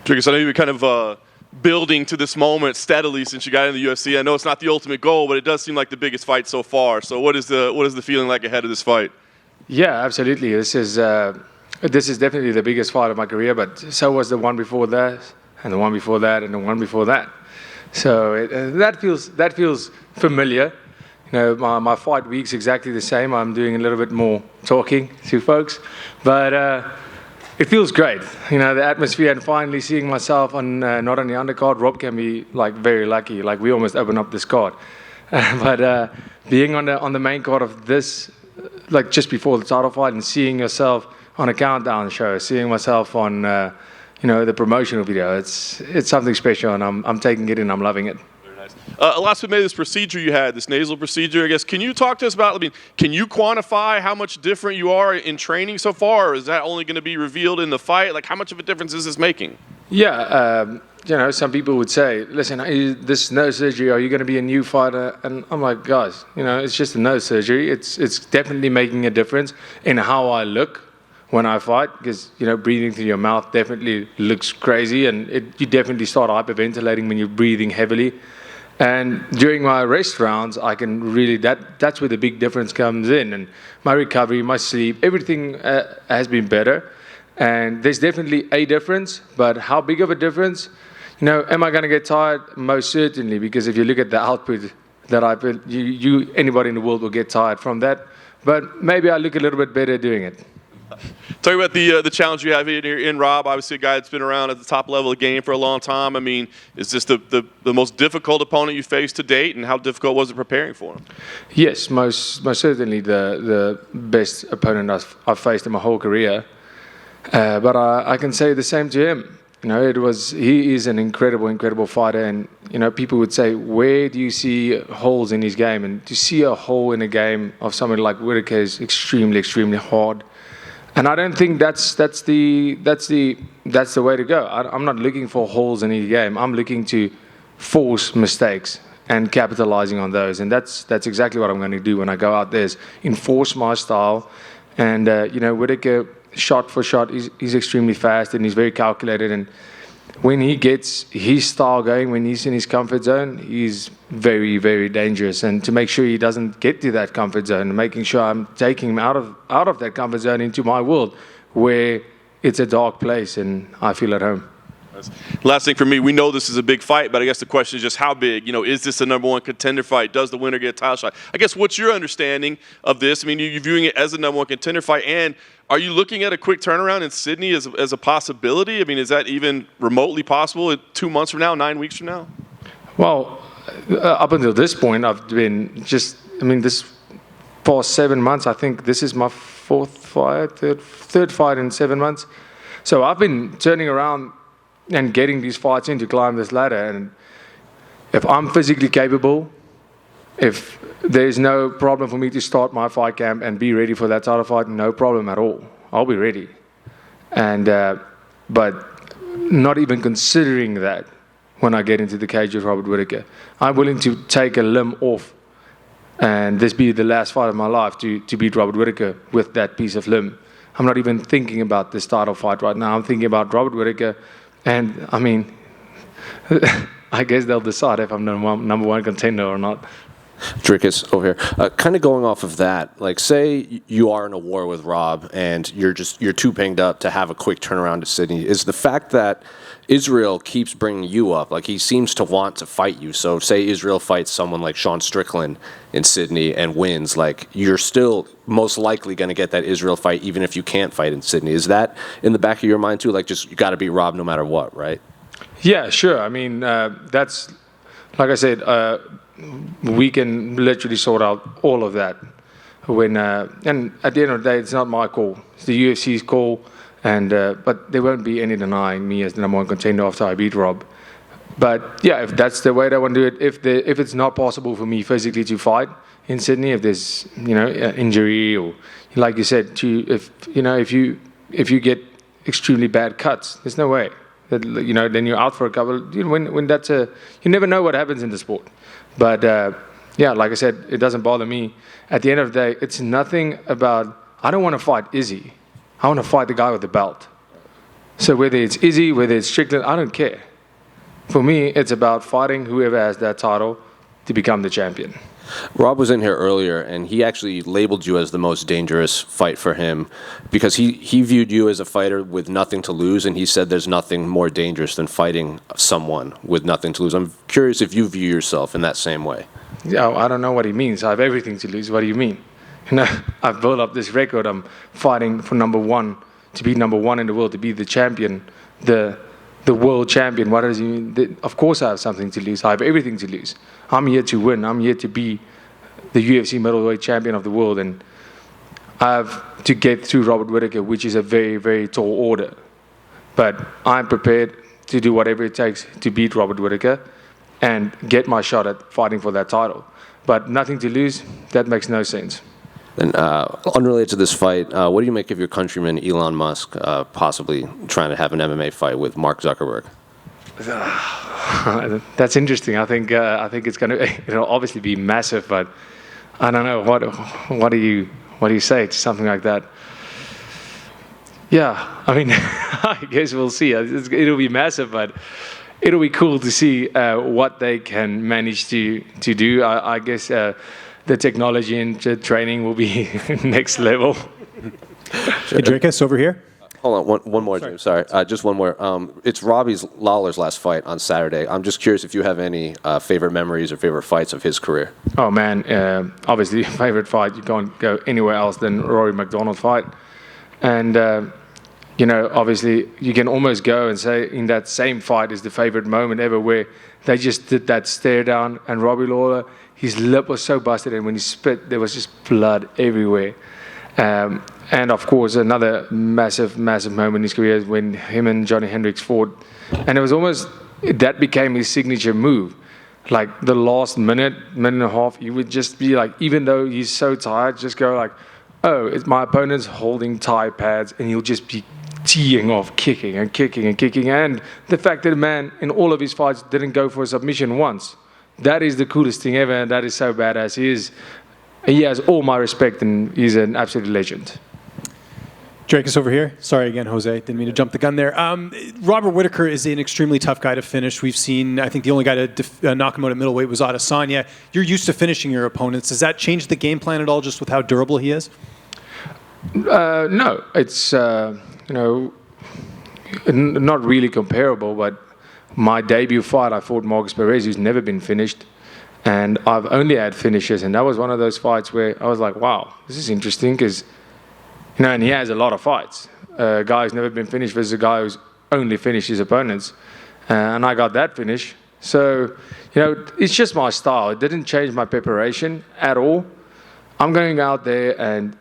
Dricus, I know you've been kind of building to this moment steadily since you got into the UFC. I know it's not the ultimate goal, but it does seem like the biggest fight so far. So what is the feeling like ahead of this fight? Yeah, absolutely. This is definitely the biggest fight of my career, but so was the one before that, and the one before that, and the one before that. So that feels familiar. You know, my fight week's exactly the same. I'm doing a little bit more talking to folks, but it feels great. You know, the atmosphere and finally seeing myself on not on the undercard. Rob can be like very lucky. Like we almost opened up this card, but being on the main card of this, like just before the title fight, and seeing yourself on a countdown show, seeing myself on the promotional video, it's something special, and I'm taking it in. I'm loving it. Last we made this procedure you had, this nasal procedure, I guess. Can you talk to us about, can you quantify how much different you are in training so far, or is that only going to be revealed in the fight? Like, how much of a difference is this making? Yeah, some people would say, listen, this nose surgery, are you going to be a new fighter? And I'm like, guys, it's just a nose surgery. It's definitely making a difference in how I look when I fight, because, breathing through your mouth definitely looks crazy, and you definitely start hyperventilating when you're breathing heavily. And during my rest rounds, I can really, that's where the big difference comes in. And my recovery, my sleep, everything has been better. And there's definitely a difference, but how big of a difference? Am I going to get tired? Most certainly, because if you look at the output that I put, anybody in the world will get tired from that. But maybe I look a little bit better doing it. Talk about the challenge you have here in Rob. Obviously, a guy that's been around at the top level of the game for a long time. I mean, is this the most difficult opponent you faced to date, and how difficult was it preparing for him? Yes, most certainly the best opponent I've faced in my whole career. But I can say the same to him. He is an incredible fighter, and people would say, where do you see holes in his game? And to see a hole in a game of somebody like Whittaker is extremely hard. And I don't think that's the way to go. I'm not looking for holes in any game. I'm looking to force mistakes and capitalizing on those. And that's exactly what I'm going to do when I go out there, is enforce my style. And Whittaker, shot for shot, he's extremely fast and he's very calculated. And when he gets his style going, when he's in his comfort zone, he's very dangerous. And to make sure he doesn't get to that comfort zone, making sure I'm taking him out of that comfort zone into my world, where it's a dark place and I feel at home. Last thing for me, we know this is a big fight, but I guess the question is just how big? Is this a number one contender fight? Does the winner get a title shot? I guess what's your understanding of this? I mean, you're viewing it as a number one contender fight, and are you looking at a quick turnaround in Sydney as a possibility? I mean, is that even remotely possible 2 months from now, 9 weeks from now? Well, up until this point, I've been this past 7 months, I think this is my third fight in 7 months. So I've been turning around and getting these fights in to climb this ladder. And if I'm physically capable, if there's no problem for me to start my fight camp and be ready for that title fight, no problem at all. I'll be ready. And but not even considering that when I get into the cage with Robert Whittaker, I'm willing to take a limb off and this be the last fight of my life to beat Robert Whittaker with that piece of limb. I'm not even thinking about this title fight right now. I'm thinking about Robert Whittaker. And, I mean, I guess they'll decide if I'm number one contender or not. Dricus, over here. Kind of going off of that, like, say you are in a war with Rob and you're too banged up to have a quick turnaround to Sydney. Is the fact that Israel keeps bringing you up, like he seems to want to fight you. So say Israel fights someone like Sean Strickland in Sydney and wins, like you're still most likely going to get that Israel fight even if you can't fight in Sydney. Is that in the back of your mind too? Like just you got to beat Rob no matter what, right? Yeah, sure. I mean, that's, like I said, we can literally sort out all of that. And at the end of the day, it's not my call. It's the UFC's call. But there won't be any denying me as the number one contender after I beat Rob. But yeah, if that's the way they want to do it, if it's not possible for me physically to fight in Sydney, if there's injury or like you said, if you get extremely bad cuts, there's no way that then you're out for a couple. When that's you never know what happens in the sport. But yeah, like I said, it doesn't bother me. At the end of the day, it's nothing about. I don't want to fight Izzy. I want to fight the guy with the belt. So whether it's Izzy, whether it's Strickland, I don't care. For me, it's about fighting whoever has that title to become the champion. Rob was in here earlier, and he actually labeled you as the most dangerous fight for him because he viewed you as a fighter with nothing to lose, and he said there's nothing more dangerous than fighting someone with nothing to lose. I'm curious if you view yourself in that same way. Yeah, I don't know what he means. I have everything to lose. What do you mean? You know, I've built up this record. I'm fighting for number one, to be number one in the world, to be the champion, the world champion. What does he mean? Of course I have something to lose. I have everything to lose. I'm here to win. I'm here to be the UFC middleweight champion of the world, and I have to get through Robert Whittaker, which is a very, very tall order. But I'm prepared to do whatever it takes to beat Robert Whittaker and get my shot at fighting for that title. But nothing to lose, that makes no sense. And unrelated to this fight, what do you make of your countryman Elon Musk possibly trying to have an MMA fight with Mark Zuckerberg? That's interesting. I think it's going to obviously be massive, but I don't know what do you say to something like that? Yeah, I mean, I guess we'll see. It'll be massive, but it'll be cool to see what they can manage to do. I guess the technology and the training will be next level. Hey, Dricus, over here. Hold on, one more, James. Sorry, just one more. It's Robbie Lawler's last fight on Saturday. I'm just curious if you have any favorite memories or favorite fights of his career. Oh man, obviously favorite fight. You can't go anywhere else than Rory McDonald fight, and obviously you can almost go and say in that same fight is the favorite moment ever, where they just did that stare down, and Robbie Lawler, his lip was so busted, and when he spit, there was just blood everywhere. And of course, another massive moment in his career is when him and Johnny Hendricks fought. And it was almost, that became his signature move. Like the last minute and a half, he would just be like, even though he's so tired, just go like, oh, it's my opponent's holding Thai pads, and he'll just be teeing off, kicking. And the fact that the man in all of his fights didn't go for a submission once, that is the coolest thing ever, and that is so badass. He has all my respect, and he's an absolute legend. Dricus over here. Sorry again, Jose. Didn't mean to jump the gun there. Robert Whittaker is an extremely tough guy to finish. We've seen, I think the only guy to knock him out at middleweight was Adesanya. You're used to finishing your opponents. Does that change the game plan at all, just with how durable he is? No, it's, not really comparable, but my debut fight, I fought Marcus Perez, who's never been finished. And I've only had finishes, and that was one of those fights where I was like, wow, this is interesting, because, and he has a lot of fights. A guy who's never been finished versus a guy who's only finished his opponents. And I got that finish. So, it's just my style. It didn't change my preparation at all. I'm going out there, and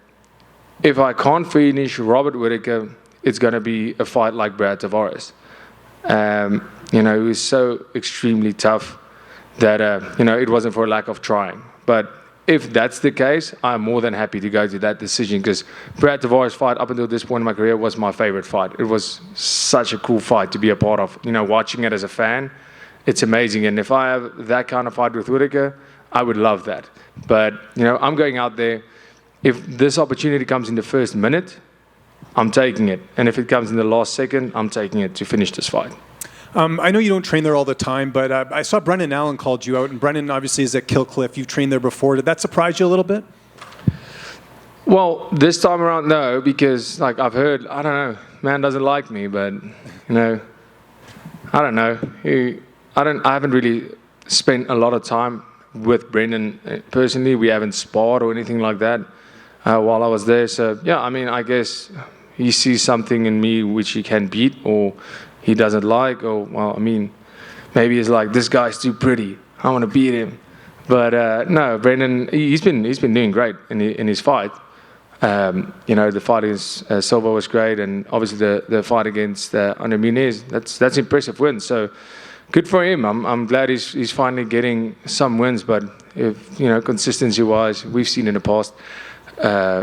if I can't finish Robert Whittaker, it's going to be a fight like Brad Tavares. Who's so extremely tough that, it wasn't for a lack of trying. But if that's the case, I'm more than happy to go to that decision, because Brad Tavares' fight up until this point in my career was my favorite fight. It was such a cool fight to be a part of. Watching it as a fan, it's amazing. And if I have that kind of fight with Whittaker, I would love that. But, I'm going out there. If this opportunity comes in the first minute, I'm taking it. And if it comes in the last second, I'm taking it to finish this fight. I know you don't train there all the time, but I saw Brendan Allen called you out, and Brendan obviously is at Killcliff. You've trained there before. Did that surprise you a little bit? Well, this time around, no, because I've heard, I don't know, man doesn't like me, but I don't know. I haven't really spent a lot of time with Brendan personally. We haven't sparred or anything like that while I was there. So yeah, I guess he sees something in me which he can beat, or he doesn't like, or maybe he's like, this guy's too pretty, I want to beat him. But no, Brendan, he's been doing great in his fight. The fight against Silva was great, and obviously the fight against Andre Muniz, that's impressive wins. So good for him. I'm glad he's finally getting some wins, but if consistency-wise, we've seen in the past.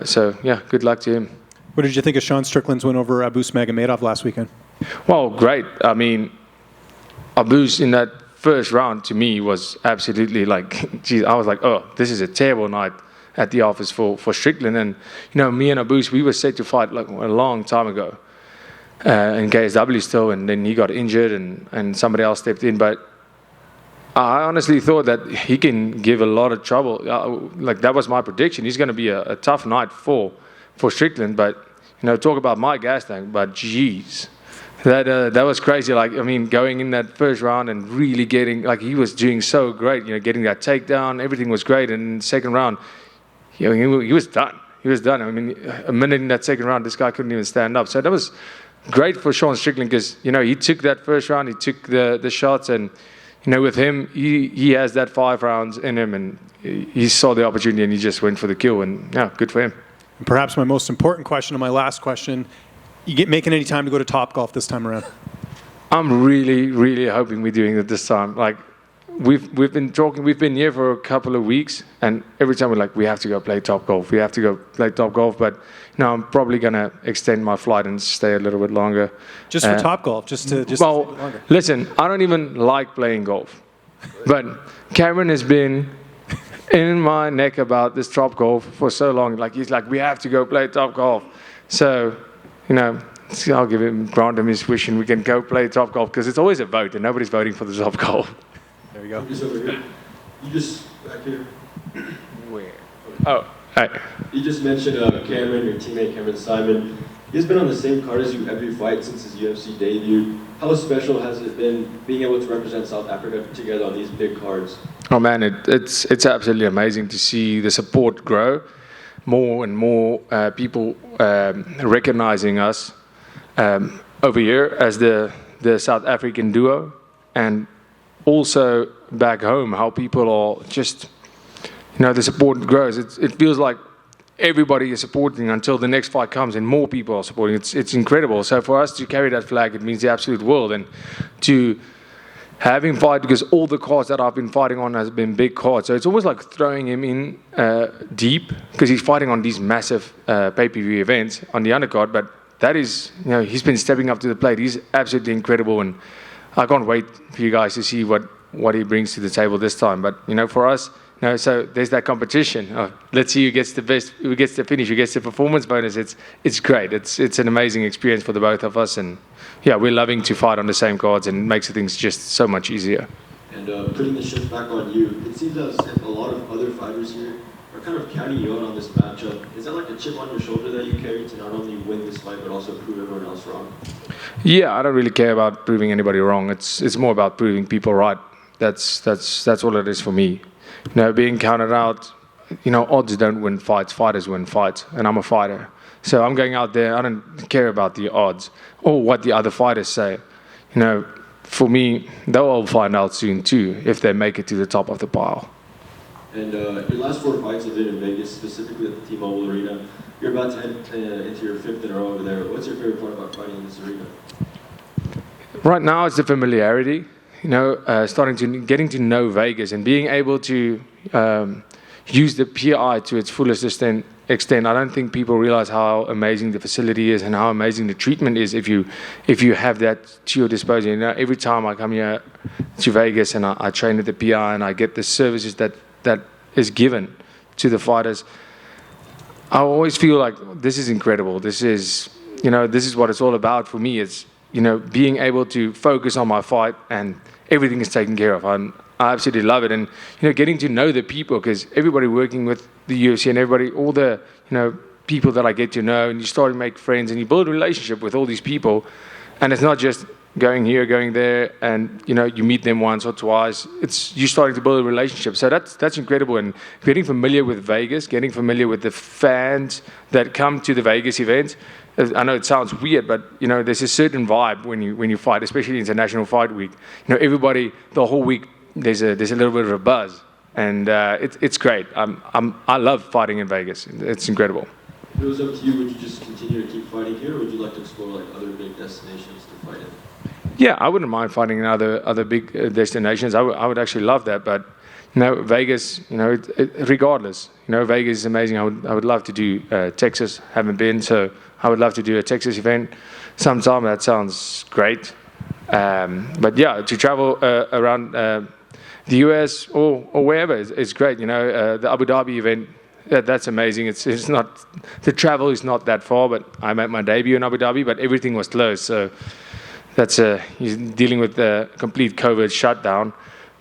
So yeah, good luck to him. What did you think of Sean Strickland's win over Abus Magomedov last weekend? Well, great. Abus in that first round to me was absolutely geez, I was like, oh, this is a terrible night at the office for Strickland. And, me and Abus, we were set to fight a long time ago. in KSW still, and then he got injured, and somebody else stepped in. But I honestly thought that he can give a lot of trouble. Like, that was my prediction. He's going to be a tough night for Strickland. But talk about my gas tank. But geez, that was crazy. Like, I mean, going in that first round and really getting, like, he was doing so great. Getting that takedown, everything was great. And in the second round, he was done. He was done. I mean, a minute in that second round, this guy couldn't even stand up. So that was great for Sean Strickland because, he took that first round, he took the shots, and, with him, he has that 5 rounds in him, and he saw the opportunity and he just went for the kill, and yeah, good for him. And perhaps my most important question, and my last question, you making any time to go to Topgolf this time around? I'm really, really hoping we're doing it this time. Like, we've been talking, we've been here for a couple of weeks, and every time we're like, we have to go play Topgolf. We have to go play Topgolf, but I'm probably going to extend my flight and stay a little bit longer. Just for Topgolf, just to stay a bit longer. Listen, I don't even like playing golf, but Cameron has been in my neck about this Topgolf for so long. Like, he's like, we have to go play Topgolf. So, I'll grant him his wish, and we can go play Topgolf, because it's always a vote, and nobody's voting for the Topgolf. There we go. Just over here. You just back here. Where? Oh, hey. You just mentioned Cameron, your teammate Cameron Simon. He's been on the same card as you every fight since his UFC debut. How special has it been being able to represent South Africa together on these big cards? Oh man, it's absolutely amazing to see the support grow. More and more people recognizing us over here as the South African duo, and also back home, how people are just, the support grows. It feels like everybody is supporting until the next fight comes, and more people are supporting. It's incredible. So for us to carry that flag, it means the absolute world. And to have him fight, because all the cards that I've been fighting on has been big cards. So it's almost like throwing him in deep, because he's fighting on these massive pay-per-view events on the undercard. But that is, he's been stepping up to the plate. He's absolutely incredible, and I can't wait for you guys to see what he brings to the table this time. But, for us, so there's that competition. Oh, let's see who gets the best, who gets the finish, who gets the performance bonus. It's great. It's an amazing experience for the both of us. And, yeah, we're loving to fight on the same cards, and it makes things just so much easier. And putting the shift back on you, it seems as if a lot of other fighters here are kind of counting you out on this matchup. Is that like a chip on your shoulder that you carry to not only win this fight, but also prove everyone else wrong? Yeah, I don't really care about proving anybody wrong. It's more about proving people right. That's all it is for me. Being counted out, odds don't win fights. Fighters win fights, and I'm a fighter. So I'm going out there. I don't care about the odds or what the other fighters say. For me, they'll all find out soon too if they make it to the top of the pile. And your last 4 fights have been in Vegas, specifically at the T-Mobile Arena. You're about to head into your 5th in a row over there. What's your favorite part about fighting in this arena? Right now, it's the familiarity. Getting to know Vegas and being able to use the PI to its fullest extent. I don't think people realize how amazing the facility is and how amazing the treatment is if you have that to your disposal. Every time I come here to Vegas and I train at the PI and I get the services that is given to the fighters, I always feel like this is incredible. This is what it's all about for me. It's being able to focus on my fight, and everything is taken care of. I absolutely love it. And, getting to know the people, because everybody working with the UFC and everybody, all the, people that I get to know, and you start to make friends and you build a relationship with all these people. And it's not just going here, going there, and, you meet them once or twice. It's you starting to build a relationship. So that's incredible. And getting familiar with Vegas, getting familiar with the fans that come to the Vegas events. I know it sounds weird, but there's a certain vibe when you fight, especially International Fight Week. Everybody the whole week there's a little bit of a buzz, and it's great. I love fighting in Vegas. It's incredible. If it was up to you, would you just continue to keep fighting here, or would you like to explore other big destinations to fight in? Yeah, I wouldn't mind fighting in other big destinations. I would actually love that, but. Vegas, regardless, Vegas is amazing. I would love to do Texas. Haven't been, so I would love to do a Texas event sometime. That sounds great. But yeah, to travel around the US or wherever is great. The Abu Dhabi event that's amazing. It's not, the travel is not that far, but I made my debut in Abu Dhabi, but everything was closed. So that's he's dealing with the complete COVID shutdown.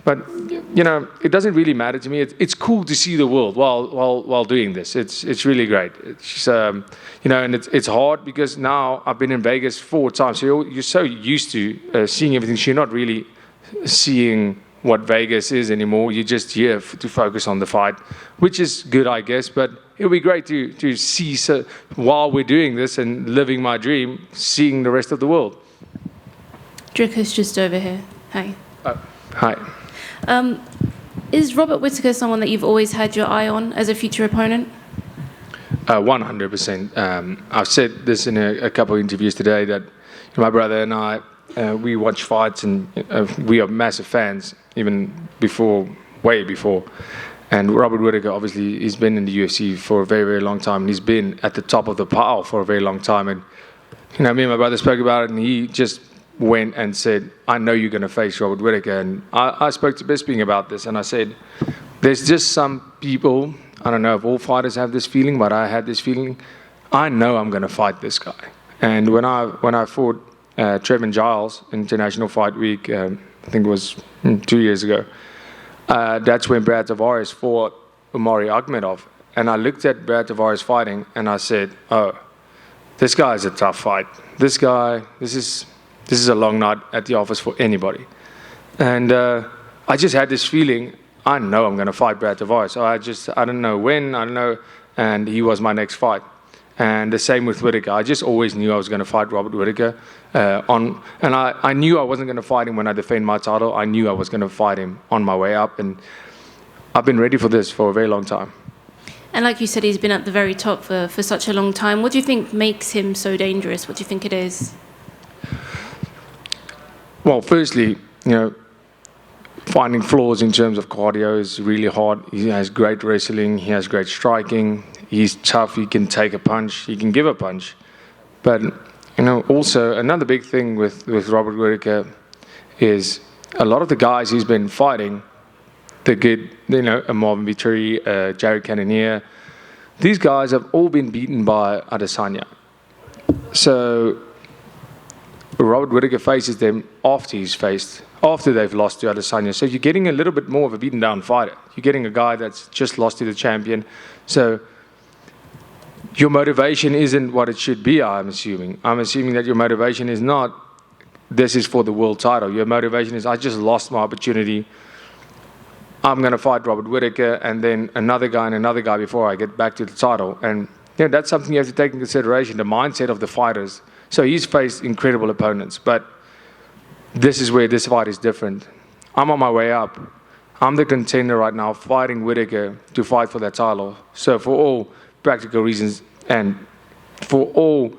But it doesn't really matter to me. It's cool to see the world while doing this. It's really great. It's and it's hard because now I've been in Vegas 4 times. So you're so used to seeing everything. So you're not really seeing what Vegas is anymore. You're just here to focus on the fight, which is good, I guess. But it'll be great to see while we're doing this and living my dream, seeing the rest of the world. Dricus just over here. Hi. Hi. Is Robert Whittaker someone that you've always had your eye on as a future opponent? 100%. I've said this in a couple of interviews today that my brother and I, we watch fights and we are massive fans, even way before. And Robert Whittaker, obviously, he's been in the UFC for a very, very long time. And he's been at the top of the pile for a very long time. And, me and my brother spoke about it, and he just went and said, I know you're going to face Robert Whittaker. And I spoke to Bisping about this, and I said, there's just some people, I don't know if all fighters have this feeling, but I had this feeling, I know I'm going to fight this guy. And when I fought Trevin Giles, International Fight Week, I think it was 2 years ago, that's when Brad Tavares fought Umari Akhmedov. And I looked at Brad Tavares fighting, and I said, oh, this guy is a tough fight. This is a long night at the office for anybody. And I just had this feeling, I know I'm going to fight Brad Tavares. So I don't know when, I don't know. And he was my next fight. And the same with Whittaker. I just always knew I was going to fight Robert Whittaker. And I knew I wasn't going to fight him when I defend my title. I knew I was going to fight him on my way up. And I've been ready for this for a very long time. And like you said, he's been at the very top for such a long time. What do you think makes him so dangerous? What do you think it is? Well, firstly, finding flaws in terms of cardio is really hard. He has great wrestling. He has great striking. He's tough. He can take a punch. He can give a punch. But, also another big thing with Robert Whittaker is a lot of the guys he's been fighting, the good, a Marvin Vittori, Jared Cannonier, these guys have all been beaten by Adesanya. So Robert Whittaker faces them after they've lost to Adesanya. So you're getting a little bit more of a beaten down fighter. You're getting a guy that's just lost to the champion. So your motivation isn't what it should be, I'm assuming. I'm assuming that your motivation is not, this is for the world title. Your motivation is, I just lost my opportunity. I'm going to fight Robert Whittaker and then another guy before I get back to the title. And that's something you have to take into consideration, the mindset of the fighters. So he's faced incredible opponents, but this is where this fight is different. I'm on my way up. I'm the contender right now, fighting Whittaker to fight for that title. So for all practical reasons and for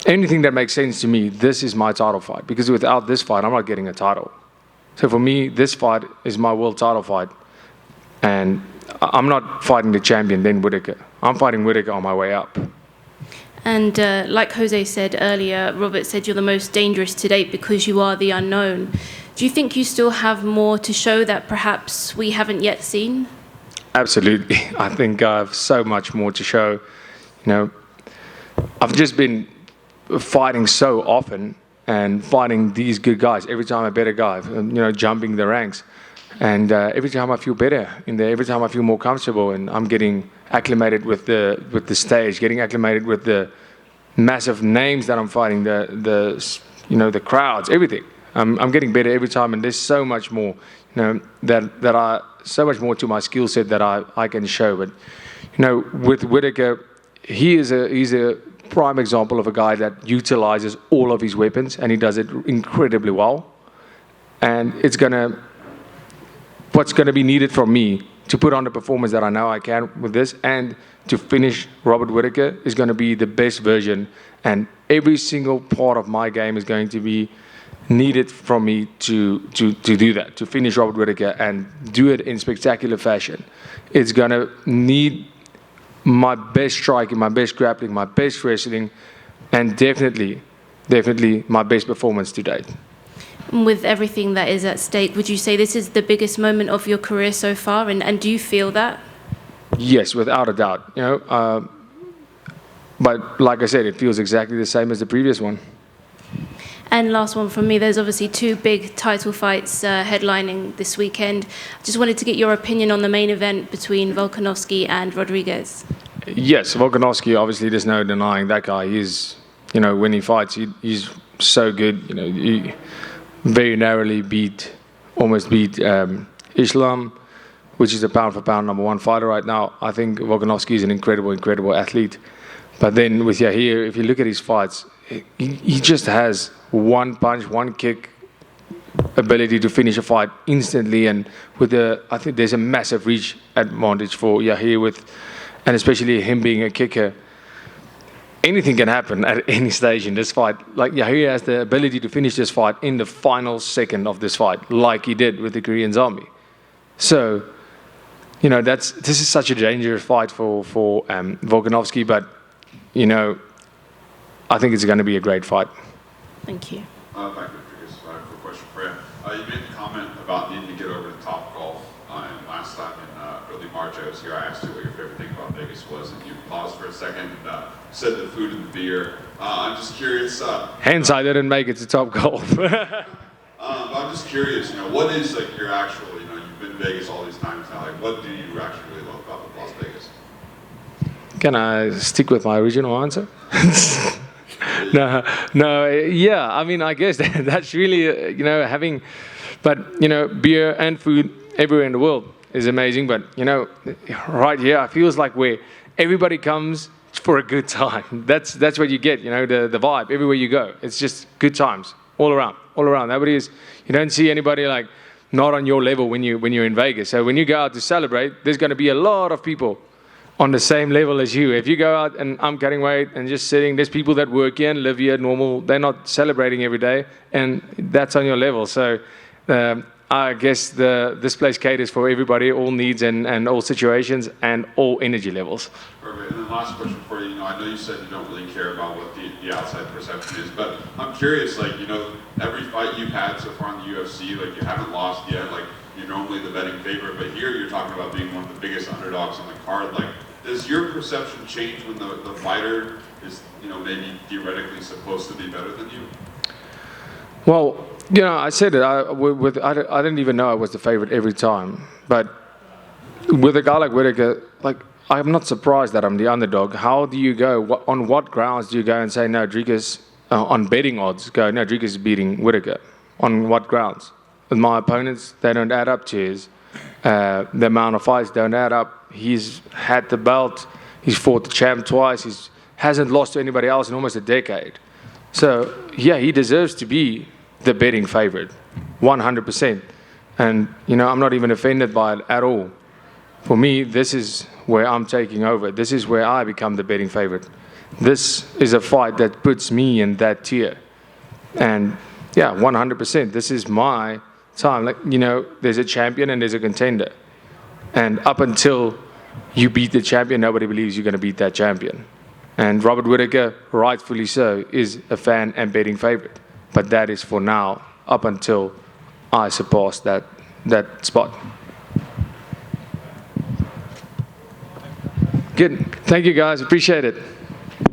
anything that makes sense to me, this is my title fight. Because without this fight, I'm not getting a title. So for me, this fight is my world title fight. And I'm not fighting the champion, then Whittaker. I'm fighting Whittaker on my way up. And like Jose said earlier, Robert said you're the most dangerous to date because you are the unknown. Do you think you still have more to show that perhaps we haven't yet seen? Absolutely. I think I have so much more to show. I've just been fighting so often and fighting these good guys. Every time a better guy, jumping the ranks. And every time I feel better in there, every time I feel more comfortable, and I'm getting acclimated with the stage, getting acclimated with the massive names that I'm fighting, the crowds, everything. I'm getting better every time, and there's so much more, so much more to my skill set that I can show. But with Whittaker, he's a prime example of a guy that utilizes all of his weapons, and he does it incredibly well. And what's going to be needed from me to put on the performance that I know I can with this and to finish Robert Whittaker is going to be the best version, and every single part of my game is going to be needed from me to do that, to finish Robert Whittaker and do it in spectacular fashion. It's going to need my best striking, my best grappling, my best wrestling, and definitely my best performance to date. With everything that is at stake, would you say this is the biggest moment of your career so far, and do you feel that? Yes, without a doubt. But like I said, it feels exactly the same as the previous one. And last one from me, there's obviously 2 big title fights headlining this weekend. Just wanted to get your opinion on the main event between Volkanovski and Rodriguez. Yes, Volkanovski, obviously there's no denying that guy. He's, when he fights, he's so good. He very narrowly almost beat Islam, which is the pound-for-pound #1 fighter right now. I think Volkanovski is an incredible athlete. But then with Yair, if you look at his fights, he just has one punch, one kick ability to finish a fight instantly. And I think there's a massive reach advantage for Yair and especially him being a kicker. Anything can happen at any stage in this fight. Like Yair has the ability to finish this fight in the final second of this fight, like he did with the Korean Zombie. So, this is such a dangerous fight for Volkanovski, but I think it's going to be a great fight. Thank you. Back to Dricus, quick question for you. You made the comment about needing to get over to Topgolf, and last time in early March I was here, I asked you what your favorite thing about Vegas was, and you paused for a second and said the food and the beer. I'm just curious. Hence, I didn't make it to Topgolf. I'm just curious, what is your actual, you've been to Vegas all these times now, what do you actually really love about Las Vegas? Can I stick with my original answer? No, yeah. I mean, I guess that's really, having, but, beer and food everywhere in the world is amazing. But, right here, it feels like where everybody comes for a good time. That's what you get, the vibe everywhere you go. It's just good times all around. You don't see anybody not on your level when you're in Vegas. So when you go out to celebrate, there's going to be a lot of people on the same level as you. If you go out and I'm cutting weight and just sitting, there's people that work here and live here normal. They're not celebrating every day, and that's on your level. So I guess this place caters for everybody, all needs and all situations and all energy levels. Perfect. And then last question for you. I know you said you don't really care about what the outside perception is, but I'm curious, every fight you've had so far in the UFC, you haven't lost yet, you're normally the betting favorite, but here you're talking about being one of the biggest underdogs on the card. Does your perception change when the fighter is, maybe theoretically supposed to be better than you? Well, I said it. I didn't even know I was the favorite every time. But with a guy like Whittaker, I'm not surprised that I'm the underdog. How do you go? On what grounds do you go and say, no, Dricus, on betting odds, no, Dricus is beating Whittaker? On what grounds? With my opponents, they don't add up to his. The amount of fights don't add up. He's had the belt. He's fought the champ twice. He hasn't lost to anybody else in almost a decade. So, yeah, he deserves to be the betting favorite, 100%. And, I'm not even offended by it at all. For me, this is where I'm taking over. This is where I become the betting favorite. This is a fight that puts me in that tier. And, yeah, 100%. This is my time. There's a champion and there's a contender. And up until you beat the champion, nobody believes you're going to beat that champion. And Robert Whittaker, rightfully so, is a fan and betting favorite. But that is for now, up until I surpass that spot. Good. Thank you, guys. Appreciate it.